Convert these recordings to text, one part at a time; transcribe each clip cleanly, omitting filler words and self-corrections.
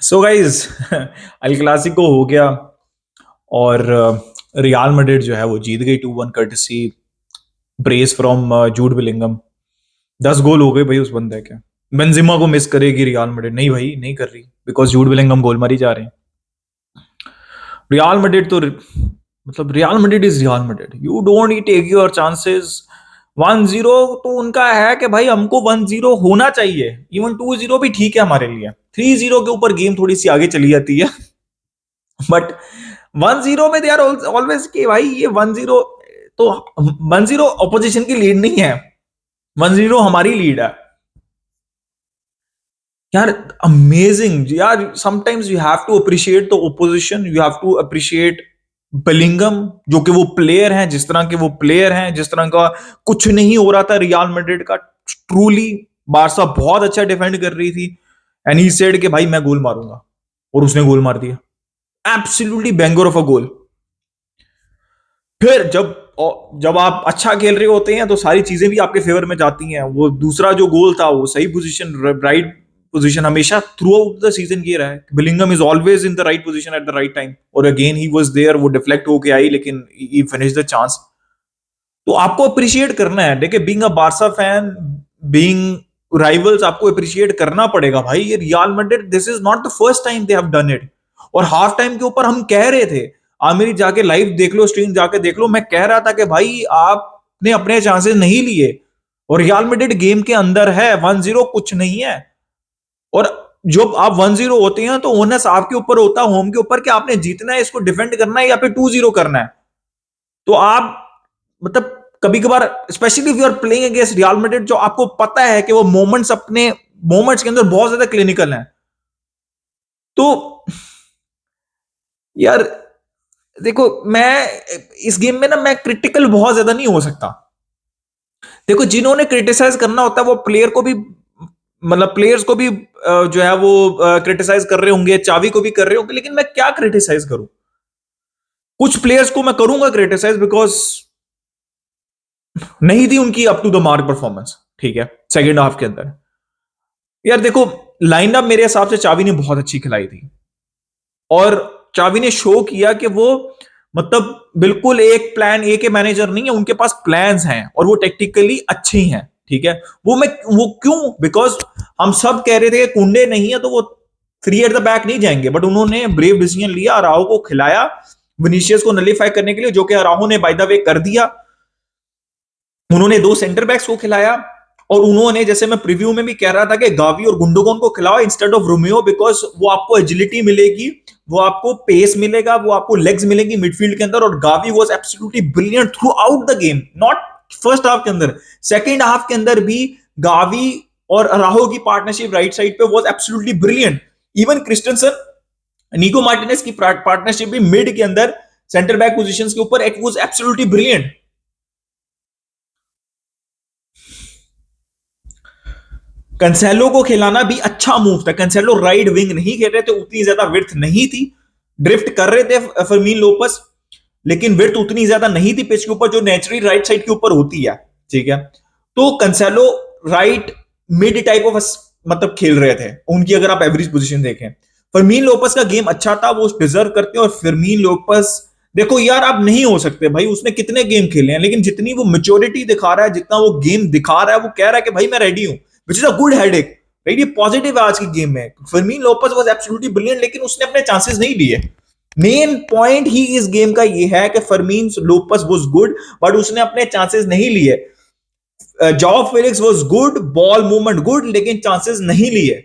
So guys अल Clasico हो गया और रियाल मैड्रिड जो है वो जीत गई 2-1 कर्टसी ब्रेस फ्रॉम जूड बिलिंगम। 10 गोल हो गए भाई उस बंदे के। बेंजिमा को मिस करेगी रियाल मैड्रिड? नहीं भाई, नहीं कर रही, बिकॉज जूड बिलिंगम गोल मारी जा रहे हैं। रियाल मैड्रिड तो मतलब Real Madrid is Real Madrid, you don't uh take your chances. 1-0 तो उनका है कि भाई हमको 1-0 होना चाहिए, इवन 2-0 भी ठीक है हमारे लिए। 3-0 के ऊपर गेम थोड़ी सी आगे चली जाती है बट 1-0 में दे आर ऑलवेज कि भाई ये 1-0 तो 1-0 ऑपोजिशन की लीड नहीं है, 1-0 हमारी लीड है यार। अमेजिंग यार, sometimes you have to appreciate the opposition, you have to appreciate Bellingham, जो कि वो प्लेयर हैं, जिस तरह के वो प्लेयर हैं, जिस तरह का कुछ नहीं हो रहा था रियल मैड्रिड का। ट्रूली बारसा बहुत अच्छा डिफेंड कर रही थी एंड ही सेड कि भाई मैं गोल मारूंगा, और उसने गोल मार दिया। एब्सोल्युटली बैंगर ऑफ अ गोल। फिर जब आप अच्छा खेल रहे होते हैं तो सारी चीजें भी आपके फेवर में जाती हैं। वो दूसरा जो गोल था वो सही पोजीशन, राइट पोजीशन, हमेशा थ्रू आउट द सीजन ये रहा है। Bellingham is always in the right position at the right time, और अगेन ही वाज देयर, वो डिफ्लेक्ट होके आई लेकिन ही फिनिश द चांस। तो आपको अप्रिशिएट करना है। देखिए, being a Barça fan, being rivals, आपको अप्रिशिएट करना पड़ेगा भाई। ये real Madrid, this is not the first time they have done it. और हाफ टाइम के ऊपर हम कह रहे थे, आमिर जाके लाइव देख लो, स्ट्रीम जाके देख लो, मैं कह रहा था कि भाई आपने अपने चांसेस नहीं लिए और रियल मैड्रिड गेम के अंदर है। 1-0 कुछ नहीं है। और जब आप 1-0 होते हैं तो ओनस आपके ऊपर होता है, होम के ऊपर, कि आपने जीतना है, इसको डिफेंड करना है या फिर 2-0 करना है। तो आप मतलब कभी कभार, especially if you are playing against Real Madrid, जो आपको पता है कि वो मोमेंट्स अपने मोमेंट्स के अंदर बहुत ज्यादा क्लिनिकल हैं, तो यार देखो, मैं इस गेम में ना, मैं क्रिटिकल बहुत ज्यादा नहीं हो सकता। देखो, जिन्होंने क्रिटिसाइज करना होता है वो प्लेयर को भी, मतलब प्लेयर्स को भी जो है वो क्रिटिसाइज कर रहे होंगे, चावी को भी कर रहे होंगे, लेकिन मैं क्या क्रिटिसाइज करूं? कुछ प्लेयर्स को मैं करूंगा क्रिटिसाइज बिकॉज नहीं थी उनकी up to the mark performance, ठीक है, सेकेंड हाफ के अंदर। यार देखो, लाइनअप मेरे हिसाब से चावी ने बहुत अच्छी खिलाई थी, और चावी ने शो किया कि वो मतलब बिल्कुल एक प्लान ए के मैनेजर नहीं है, उनके पास प्लान्स हैं और वो टेक्टिकली अच्छे हैं, ठीक है। वो क्यों? बिकॉज हम सब कह रहे थे कि कुंडे नहीं है तो वो 3 एट द बैक नहीं जाएंगे, बट उन्होंने ब्रेव डिसीजन लिया, अराओ को खिलाया विनीशियस को नलीफाई करने के लिए, जो कि अराओ ने बाय द वे कर दिया। उन्होंने 2 सेंटर बैक्स को खिलाया, और उन्होंने, जैसे मैं प्रीव्यू में भी कह रहा था, कि गावी और गुंडोगन को खिलाओ इंस्टेड ऑफ रोमियो, बिकॉज वो आपको एजिलिटी मिलेगी, वो आपको पेस मिलेगा, वो आपको लेग्स मिलेगी मिडफील्ड के अंदर। और Gavi was absolutely brilliant through out the game, not first half के अंदर, सेकेंड हाफ के अंदर भी गावी और अराहो की पार्टनरशिप राइट साइड पे वाज एब्सोल्युटली ब्रिलियंट। इवन क्रिस्टनसन, निको मार्टिनेज की पार्टनरशिप भी मिड के अंदर, सेंटर बैक पोजीशंस के ऊपर, it was absolutely brilliant. Cancelo को खिलाना भी अच्छा मूव था। कैंसेलो राइट विंग नहीं खेल रहे थे, उतनी ज्यादा विड्थ नहीं थी, ड्रिफ्ट कर रहे थे फर्मीन लोपस, लेकिन विड्थ उतनी ज्यादा नहीं थी पिच के ऊपर, जो नेचुरली राइट साइड के ऊपर होती है, ठीक है। तो Cancelo right mid type of मतलब खेल रहे थे उनकी, अगर आप एवरेज पोजीशन देखें। फर्मीन लोपस का गेम अच्छा था, वो डिजर्व करते हैं। और फर्मीन लोपस, देखो यार, आप नहीं हो सकते भाई, उसने कितने गेम खेले हैं, लेकिन जितनी वो मेच्योरिटी दिखा रहा है, जितना वो गेम दिखा रहा है, वो कह रहा है कि भाई मैं रेडी हूं, which is a good headache, right. ये पॉजिटिव है आज की गेम में। फर्मीन लोपस वाज एब्सोल्युटली ब्रिलियंट, लेकिन उसने अपने चांसेस नहीं लिए। मेन पॉइंट ही इस गेम का ये है कि फर्मीन लोपस वाज गुड, बट उसने अपने चांसेस नहीं लिए। Jaw Felix was good, ball movement good, लेकिन चांसेस नहीं लिए।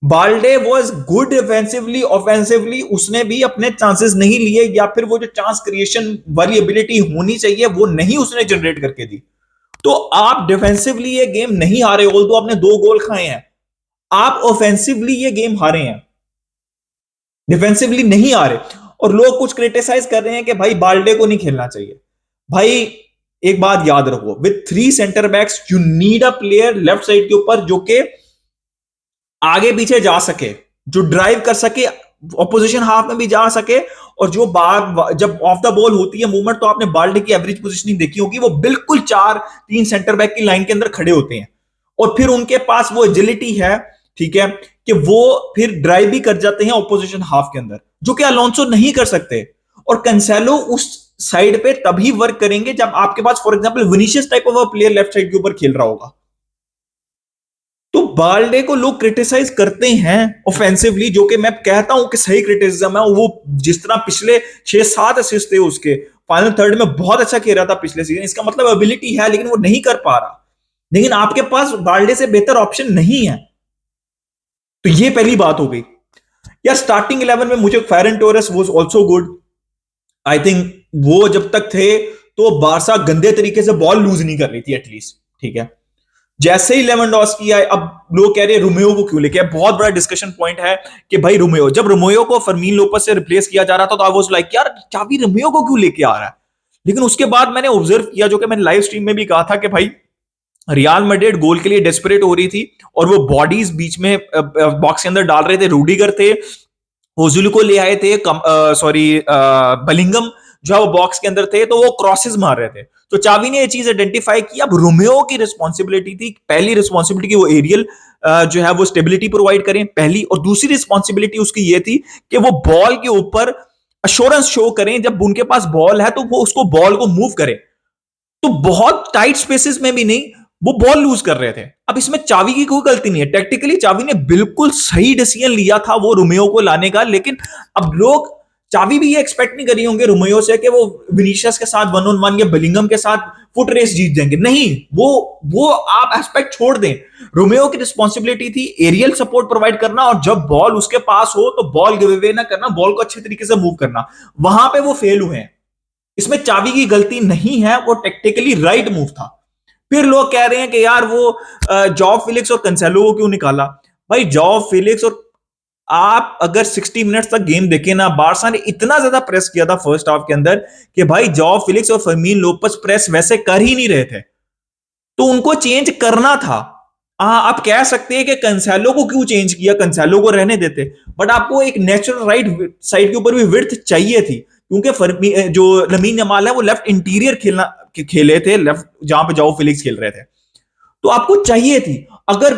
Balde was good defensively, offensively उसने भी अपने चांसेस नहीं लिए, या फिर वो जो चांस क्रिएशन वाली एबिलिटी होनी चाहिए वो नहीं उसने जनरेट करके दी। तो आप डिफेंसिवली ये गेम नहीं हारे, ऑल तो आपने 2 गोल खाए हैं, आप ऑफेंसिवली ये गेम हारे हैं, डिफेंसिवली नहीं हारे। और लोग कुछ क्रिटिसाइज कर रहे हैं कि भाई बाल्डे को नहीं खेलना चाहिए। भाई एक बात याद रखो, with 3 centre backs you need a player left side के ऊपर जो कि आगे पीछे जा सके, जो ड्राइव कर सके, ऑपोजिशन हाफ में भी जा सके, और जो बार जब ऑफ द बॉल होती है मूवमेंट, तो आपने बाल्डे की एवरेज पोजीशनिंग देखी होगी, वो बिल्कुल 4-3 सेंटर बैक की लाइन के अंदर खड़े होते हैं, और फिर उनके पास वो एजिलिटी है ठीक है, कि वो फिर ड्राइव भी कर जाते हैं ऑपोजिशन हाफ के अंदर, जो कि अलोंसो नहीं कर सकते। और कैंसेलो उस साइड पे तभी वर्क करेंगे जब आपके पास for example Vinicius type of player left side के ऊपर खेल रहा होगा। तो बाल्डे को लोग क्रिटिसाइज करते हैं ऑफेंसिवली, जो कि मैं कहता हूं कि सही क्रिटिसिज्म है। वो जिस तरह पिछले 6-7 असिस्ट थे उसके, फाइनल थर्ड में बहुत अच्छा खेल रहा था पिछले सीजन, इसका मतलब एबिलिटी है लेकिन वो नहीं कर पा रहा। लेकिन आपके पास बाल्डे से बेहतर ऑप्शन नहीं है, तो ये पहली बात हो गई। यार स्टार्टिंग 11 में मुझे Ferran Torres was also good. I think वो जब तक थे तो बारसा गंदे तरीके से बॉल लूज नहीं कर रही थी एटलीस्ट, ठीक है। जैसे ही लेवेंडोस्की आए, अब लोग कह रहे हैं रोमेयो को क्यों लेके आए, बहुत बड़ा डिस्कशन पॉइंट है कि भाई रोमेयो, जब रोमेयो को फर्मीन लोपेस से रिप्लेस किया जा रहा था तो आई वाज लाइक यार चाबी रोमेयो को क्यों लेके आ रहा है। लेकिन उसके बाद मैंने ऑब्जर्व किया, जो कि मैंने लाइव स्ट्रीम में भी कहा था, कि भाई रियाल मैड्रिड गोल के लिए डेस्परेट हो रही थी और वो बॉडीज बीच में बॉक्स के अंदर डाल रहे थे। रूडिगर थे, ओजुल को ले आए थे, सॉरी बलिंगम जो है वो बॉक्स के अंदर थे, तो वो क्रॉसेस मार रहे थे। तो चावी ने ये चीज आइडेंटिफाई की। अब रोमेयो की रिस्पॉन्सिबिलिटी थी, पहली रिस्पॉन्सिबिलिटी की वो एरियल जो है वो स्टेबिलिटी प्रोवाइड करें पहली, और दूसरी रिस्पॉन्सिबिलिटी उसकी ये थी कि वो बॉल के ऊपर अश्योरेंस शो करें, जब उनके पास बॉल है तो वो उसको बॉल को मूव करें। तो बहुत टाइट स्पेसेस में भी नहीं, वो बॉल लूज कर रहे थे। अब इसमें चावी की कोई गलती नहीं है, टेक्निकली चावी ने बिल्कुल सही डिसीजन लिया था वो रोमेयो को लाने का। लेकिन अब लोग, चावी भी ये एक्सपेक्ट नहीं करी होंगे रोमेयो से कि वो विनीशियस के साथ 1-on-1 या बलिंगम के साथ फुट रेस जीत जाएंगे, नहीं। वो आप एस्पेक्ट छोड़ दें। रोमेयो की रिस्पॉन्सिबिलिटी थी एरियल सपोर्ट प्रोवाइड करना, और जब बॉल उसके पास हो तो बॉल गिव अवे ना करना, बॉल को अच्छे तरीके से मूव करना। वहां पे वो फेल हुए हैं, इसमें चावी की गलती नहीं है, वो टेक्निकली राइट मूव था। फिर लोग कह रहे हैं कि यार वो जॉ फिलिक्स और कंसेलो को क्यों निकाला। भाई जॉ फिलिक्स, और आप अगर 60 मिनट्स तक गेम देखें ना, बारसा ने इतना ज्यादा प्रेस किया था फर्स्ट हाफ के अंदर कि भाई जॉ फिलिक्स और फर्मीन लोपेस प्रेस वैसे कर ही नहीं रहे थे, तो उनको चेंज करना था। आप कह सकते हैं कि कंसेलो को क्यों चेंज किया, कंसेलो को रहने देते, बट आपको एक नेचुरल राइट साइड के ऊपर भी विड्थ चाहिए थी, क्योंकि जो लमीन यमाल है वो लेफ्ट इंटीरियर खेले थे, लेफ्ट जहां पे जाओ फिलिक्स खेल रहे थे, तो आपको चाहिए थी। अगर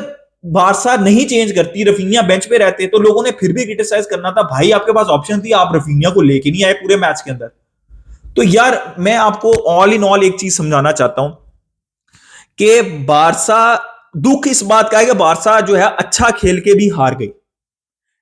बारसा नहीं चेंज करती, रफीनिया बेंच पे रहते, तो लोगों ने फिर भी क्रिटिसाइज करना था, भाई आपके पास ऑप्शन थी, आप रफीनिया को लेके नहीं आए पूरे मैच के अंदर। तो यार मैं आपको ऑल इन ऑल एक चीज समझाना चाहता हूं कि बारसा, दुख इस बात का है कि बारसा जो है अच्छा खेल के भी हार गई।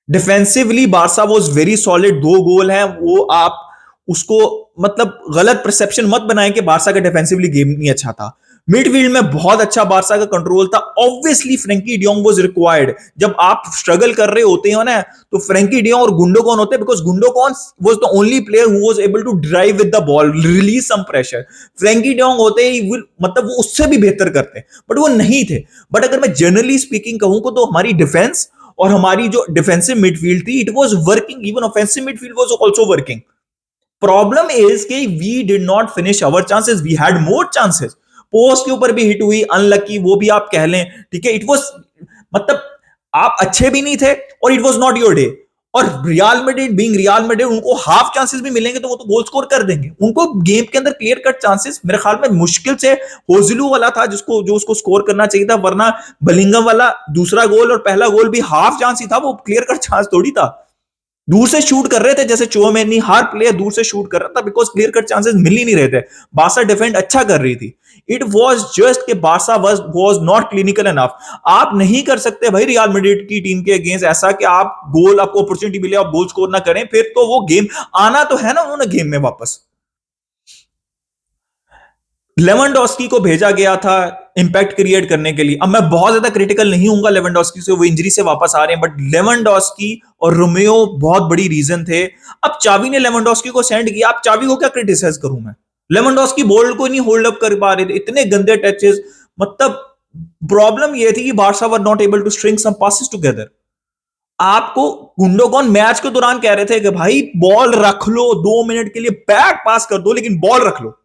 Defensively Barça was very solid, 2 गोल हैं वो, आप उसको मतलब गलत परसेप्शन मत बनाएं कि बारसा का डिफेंसिवली गेम नहीं अच्छा था। मिडफील्ड में बहुत अच्छा बारसा का कंट्रोल था। Obviously Frenkie de Jong was required. जब आप स्ट्रगल कर रहे होते हो ना, तो फ्रैंकी डियोंग और गुंडोगॉन होते हैं, because Gundogan was the only player who was able to drive with the ball, release some pressure. Frenkie de Jong होते ही मतलब वो उससे भी बेहतर करते, बट वो नहीं थे। बट अगर मैं जनरली स्पीकिंग कहूं तो हमारी डिफेंस और हमारी जो डिफेंसिव मिडफील्ड थी, it was working, even offensive midfield was also working. Problem is कि we did not finish our chances, we had more chances. Post के ऊपर भी हिट हुई, अनलकी वो भी आप कह लें, ठीक है। इट वाज मतलब आप अच्छे भी नहीं थे और it was not your day. और Real Madrid being Real Madrid, उनको हाफ चांसेस भी मिलेंगे तो वो तो गोल स्कोर कर देंगे। उनको गेम के अंदर क्लियर कट चांसेस मेरे ख्याल में मुश्किल से होजलू वाला था जिसको जो उसको स्कोर करना चाहिए था, वरना बलिंगम वाला दूसरा गोल और पहला गोल भी हाफ चांस ही था, वो क्लियर कट चांस थोड़ी था। दूर से शूट कर रहे थे, जैसे चोमेनी, हर प्लेयर दूर से शूट कर रहा था, बिकॉज क्लियर कट चांसेस मिल ही नहीं रहे थे। बारसा डिफेंड अच्छा कर रही थी। इट वाज जस्ट कि Barça was not clinical enough. आप नहीं कर सकते भाई रियल मैड्रिड की टीम के अगेंस्ट ऐसा कि आप गोल, आपको अपॉर्चुनिटी मिले, आप गोल स्कोर ना करें, फिर तो वो गेम आना तो है ना उन्होंने गेम में वापस। लेवेंडोस्की को भेजा गया था इंपैक्ट क्रिएट करने के लिए। अब मैं बहुत ज्यादा क्रिटिकल नहीं हूंगा लेवेंडोस्की से, वो इंजरी से वापस आ रहे हैं, बट लेवेंडोस्की और रोमेयो बहुत बड़ी रीजन थे। अब चावी ने लेवेंडोस्की को सेंड किया, अब चावी को क्या क्रिटिसाइज करूं मैं। लेवेंडोस्की बॉल को नहीं होल्ड अप कर पा रहे थे, इतने गंदे टचेस। मतलब प्रॉब्लम ये थी कि Barca were not able to string some passes together. आपको गुंडोगॉन मैच के दौरान कह रहे थे कि भाई बॉल रख लो, 2 मिनट के लिए बैक पास कर दो, लेकिन बॉल रख लो।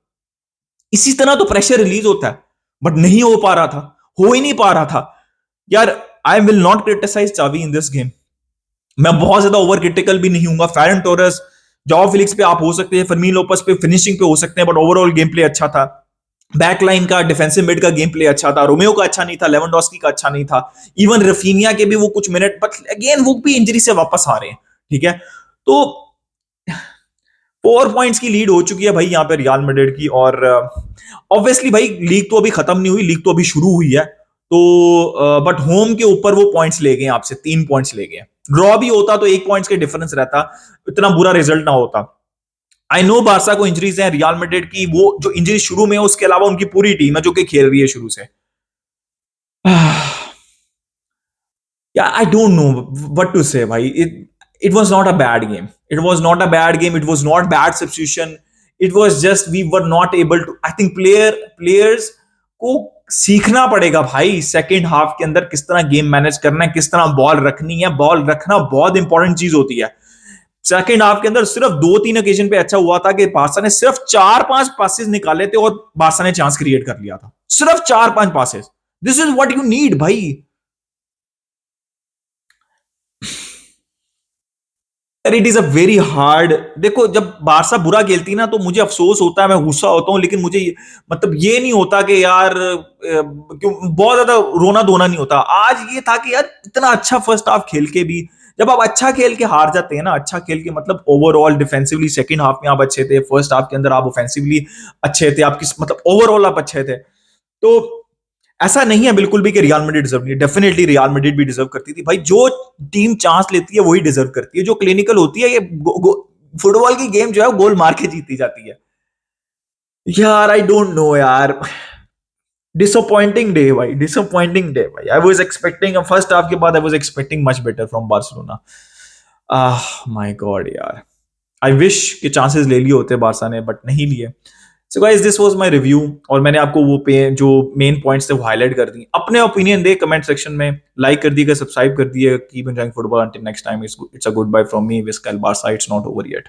इसी तरह तो प्रेशर रिलीज होता है, बट नहीं हो पा रहा था, हो ही नहीं पा रहा था। यार आई विल नॉट क्रिटिसाइज चावी इन दिस गेम। मैं बहुत ज्यादा ओवर क्रिटिकल भी नहीं हूंगा। फेरन टोरेस, जॉ फिलिक्स पे आप हो सकते हैं, फर्मीन लोपेस पे फिनिशिंग पे हो सकते हैं, बट ओवरऑल गेम प्ले अच्छा था। बैकलाइन का, डिफेंसिव मिड का गेम प्ले अच्छा था, रोमियो का अच्छा नहीं था, लेवेंडोस्की का अच्छा नहीं था, इवन रफीनिया के भी वो कुछ मिनट, बट अगेन वो भी इंजरी से वापस आ रहे हैं, ठीक है। तो 4 पॉइंट्स की लीड हो चुकी है भाई यहाँ पे रियल मैड्रिड की, और ऑब्वियसली भाई लीग तो अभी खत्म नहीं हुई, लीग तो अभी शुरू हुई है। तो बट होम के ऊपर वो पॉइंट्स ले गए, आपसे 3 पॉइंट्स ले गए। ड्रॉ भी होता तो 1 पॉइंट्स के डिफरेंस रहता, इतना बुरा रिजल्ट ना होता। आई नो बारसा को इंजरीज है, रियल मैड्रिड की वो जो इंजरी शुरू में है, उसके अलावा उनकी पूरी टीम है जो कि खेल रही है शुरू से। Yeah, I don't know what to say, bhai. It was not a bad game. It was not a bad game. It was not bad substitution. It was just we were not able to. I think players को सीखना पड़ेगा भाई, second half के अंदर किस तरह game manage करना है, किस तरह बॉल रखनी है। बॉल रखना बहुत इंपॉर्टेंट चीज होती है। सेकेंड हाफ के अंदर सिर्फ 2-3 ओकेजन पे अच्छा हुआ था कि बारसा ने सिर्फ 4-5 पासेस निकाले थे और बारसा ने चांस क्रिएट कर लिया था, सिर्फ 4-5 passes. This is what you need भाई। It is a very hard. देखो, जब बारसा बुरा खेलती है ना तो मुझे अफसोस होता है, मैं गुस्सा होता हूं, लेकिन मुझे मतलब ये नहीं होता कि यार क्यों बहुत ज्यादा रोना धोना नहीं होता। आज ये था कि यार इतना अच्छा फर्स्ट हाफ खेल के भी, जब आप अच्छा खेल के हार जाते हैं ना, अच्छा खेल के मतलब ओवरऑल डिफेंसिवली सेकंड हाफ में आप अच्छे थे, फर्स्ट हाफ के अंदर आप ऑफेंसिवली अच्छे थे, आपकी मतलब ओवरऑल आप अच्छे थे, तो ऐसा नहीं है बिल्कुल भी कि रियल मैड्रिड डिजर्व नहीं। डेफिनेटली रियल मैड्रिड भी डिजर्व करती थी भाई। जो टीम चांस लेती है वही डिजर्व करती है, जो क्लिनिकल होती है। ये फुटबॉल की गेम जो है गोल मार के जीती जाती है। यार आई डोंट नो यार, डिसअपॉइंटिंग डे भाई, डिसअपॉइंटिंग डे भाई। I was expecting first half के बाद I was expecting much better from Barcelona. Ah my God यार, आई विश के चांसेस ले लिए होते बारसा ने, बट नहीं लिए। So guys, this was my review, और मैंने आपको वो जो मेन पॉइंट्स थे वो हाईलाइट कर दी। अपने ओपिनियन दे कमेंट सेक्शन में, लाइक कर दिएगा, सब्सक्राइब कर दिएगा। Keep enjoying football, until next time, it's a goodbye from me Visca Barca, it's not over yet.